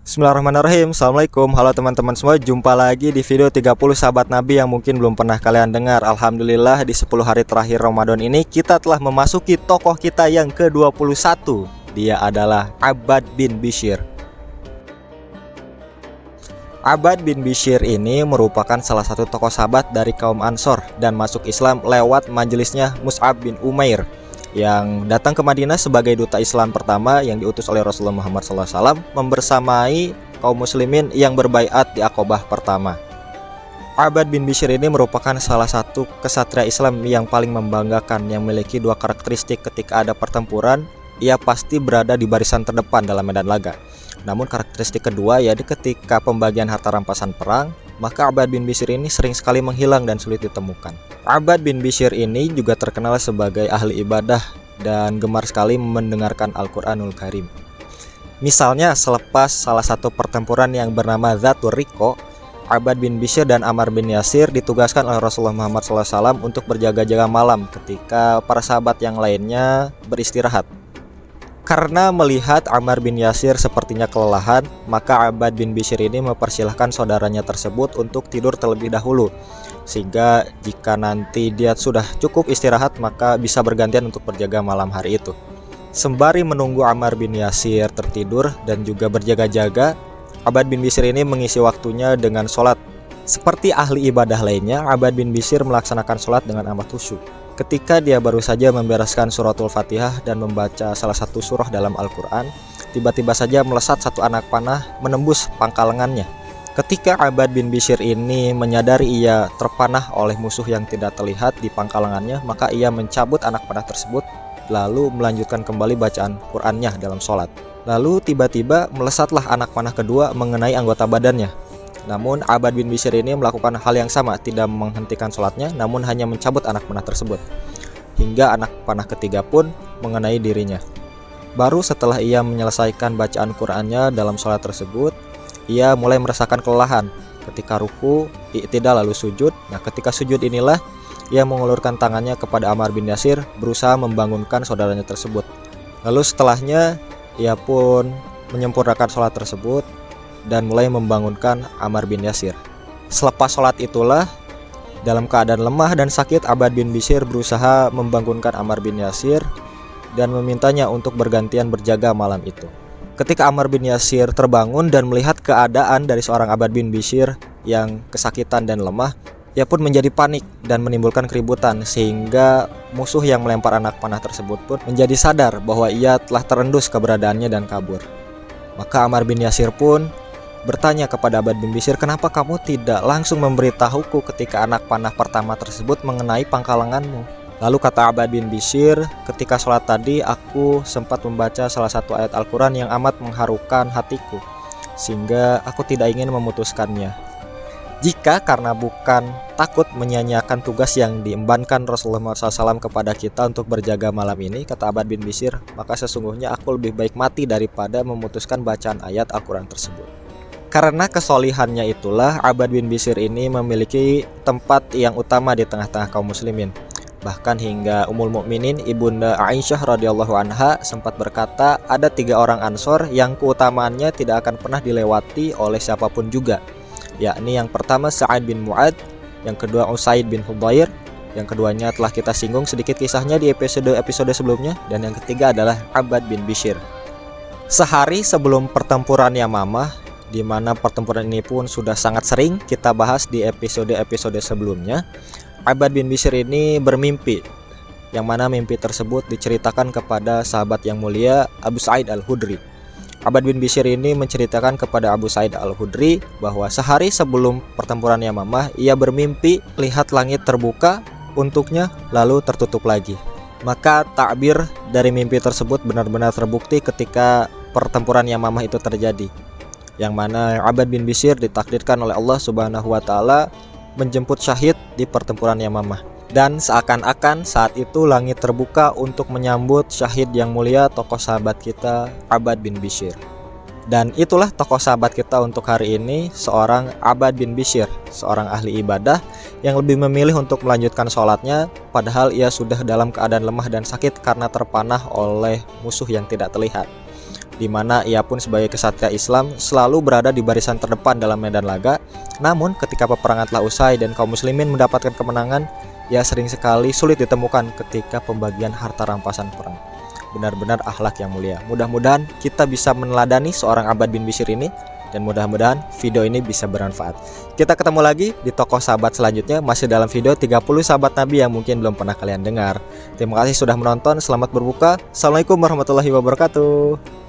Bismillahirrahmanirrahim. Assalamualaikum. Halo teman-teman semua. Jumpa lagi di video 30 sahabat Nabi yang mungkin belum pernah kalian dengar. Alhamdulillah di 10 hari terakhir Ramadan ini kita telah memasuki tokoh kita yang ke-21. Dia adalah Abbad bin Bishr. Abbad bin Bishr ini merupakan salah satu tokoh sahabat dari kaum Ansor dan masuk Islam lewat majelisnya Mus'ab bin Umair yang datang ke Madinah sebagai duta Islam pertama yang diutus oleh Rasulullah Muhammad SAW membersamai kaum muslimin yang berbaiat di Aqobah pertama. Abbad bin Bishr ini merupakan salah satu kesatria Islam yang paling membanggakan, yang memiliki dua karakteristik. Ketika ada pertempuran, ia pasti berada di barisan terdepan dalam medan laga. Namun karakteristik kedua, yaitu ketika pembagian harta rampasan perang, maka Abbad bin Bishr ini sering sekali menghilang dan sulit ditemukan. Abbad bin Bishr ini juga terkenal sebagai ahli ibadah dan gemar sekali mendengarkan Al-Quranul Karim. Misalnya selepas salah satu pertempuran yang bernama Dzatur Riqo, Abbad bin Bishr dan Ammar bin Yasir ditugaskan oleh Rasulullah Muhammad SAW untuk berjaga-jaga malam ketika para sahabat yang lainnya beristirahat. Karena melihat Ammar bin Yasir sepertinya kelelahan, maka Abbad bin Bishr ini mempersilahkan saudaranya tersebut untuk tidur terlebih dahulu, sehingga jika nanti dia sudah cukup istirahat maka bisa bergantian untuk berjaga malam hari itu. Sembari menunggu Ammar bin Yasir tertidur dan juga berjaga-jaga, Abbad bin Bishr ini mengisi waktunya dengan sholat. Seperti ahli ibadah lainnya, Abbad bin Bishr melaksanakan sholat dengan amat khusyuk. Ketika dia baru saja membereskan suratul Fatihah dan membaca salah satu surah dalam Al-Quran, tiba-tiba saja melesat satu anak panah menembus pangkal lengannya. Ketika Abbad bin Bishr ini menyadari ia terpanah oleh musuh yang tidak terlihat di pangkal lengannya, maka ia mencabut anak panah tersebut lalu melanjutkan kembali bacaan Qur'annya dalam sholat. Lalu tiba-tiba melesatlah anak panah kedua mengenai anggota badannya. Namun Abbad bin Bishr ini melakukan hal yang sama, tidak menghentikan sholatnya, namun hanya mencabut anak panah tersebut, hingga anak panah ketiga pun mengenai dirinya. Baru setelah ia menyelesaikan bacaan Qur'annya dalam sholat tersebut, ia mulai merasakan kelelahan. Ketika ruku, i'tidal lalu sujud. Nah, ketika sujud inilah ia mengulurkan tangannya kepada Ammar bin Yasir, berusaha membangunkan saudaranya tersebut. Lalu setelahnya ia pun menyempurnakan sholat tersebut dan mulai membangunkan Ammar bin Yasir. Selepas sholat itulah, dalam keadaan lemah dan sakit, Abbad bin Bishr berusaha membangunkan Ammar bin Yasir dan memintanya untuk bergantian berjaga malam itu. Ketika Ammar bin Yasir terbangun dan melihat keadaan dari seorang Abbad bin Bishr yang kesakitan dan lemah, ia pun menjadi panik dan menimbulkan keributan, sehingga musuh yang melempar anak panah tersebut pun menjadi sadar bahwa ia telah terendus keberadaannya dan kabur. Maka Ammar bin Yasir pun bertanya kepada Abbad bin Bishr, "Kenapa kamu tidak langsung memberitahuku ketika anak panah pertama tersebut mengenai pangkal lenganmu?" Lalu kata Abbad bin Bishr, "Ketika sholat tadi aku sempat membaca salah satu ayat Al-Quran yang amat mengharukan hatiku, sehingga aku tidak ingin memutuskannya. Jika karena bukan takut menyia-nyiakan tugas yang diembankan Rasulullah SAW kepada kita untuk berjaga malam ini," kata Abbad bin Bishr, "maka sesungguhnya aku lebih baik mati daripada memutuskan bacaan ayat Al-Quran tersebut." Karena kesolihannya itulah Abbad bin Bishr ini memiliki tempat yang utama di tengah-tengah kaum muslimin. Bahkan hingga Ummul Mukminin Ibunda Aisyah radhiyallahu anha sempat berkata, ada 3 orang Ansor yang keutamaannya tidak akan pernah dilewati oleh siapapun juga, yakni yang pertama Sa'ad bin Mu'ad, yang kedua Usaid bin Hudhair, yang keduanya telah kita singgung sedikit kisahnya di episode sebelumnya, dan yang ketiga adalah Abbad bin Bishr. Sehari sebelum pertempuran Yamamah, di mana pertempuran ini pun sudah sangat sering kita bahas di episode sebelumnya, Abbad bin Bishr ini bermimpi, yang mana mimpi tersebut diceritakan kepada sahabat yang mulia Abu Sa'id al-Khudri. Abbad bin Bishr ini menceritakan kepada Abu Sa'id al-Khudri bahwa sehari sebelum pertempuran Yamamah ia bermimpi lihat langit terbuka untuknya lalu tertutup lagi. Maka takbir dari mimpi tersebut benar-benar terbukti ketika pertempuran Yamamah itu terjadi, yang mana Abbad bin Bishr ditakdirkan oleh Allah Subhanahu wa taala menjemput syahid di pertempuran Yamamah. Dan seakan-akan saat itu langit terbuka untuk menyambut syahid yang mulia, tokoh sahabat kita Abbad bin Bishr. Dan itulah tokoh sahabat kita untuk hari ini, seorang Abbad bin Bishr, seorang ahli ibadah yang lebih memilih untuk melanjutkan sholatnya padahal ia sudah dalam keadaan lemah dan sakit karena terpanah oleh musuh yang tidak terlihat. di mana ia pun sebagai kesatria Islam selalu berada di barisan terdepan dalam medan laga. Namun ketika peperangan telah usai dan kaum muslimin mendapatkan kemenangan, ia sering sekali sulit ditemukan ketika pembagian harta rampasan perang. Benar-benar akhlak yang mulia. Mudah-mudahan kita bisa meneladani seorang Abbad bin Bishr ini, dan mudah-mudahan video ini bisa bermanfaat. Kita ketemu lagi di tokoh sahabat selanjutnya, masih dalam video 30 sahabat Nabi yang mungkin belum pernah kalian dengar. Terima kasih sudah menonton, selamat berbuka. Assalamualaikum warahmatullahi wabarakatuh.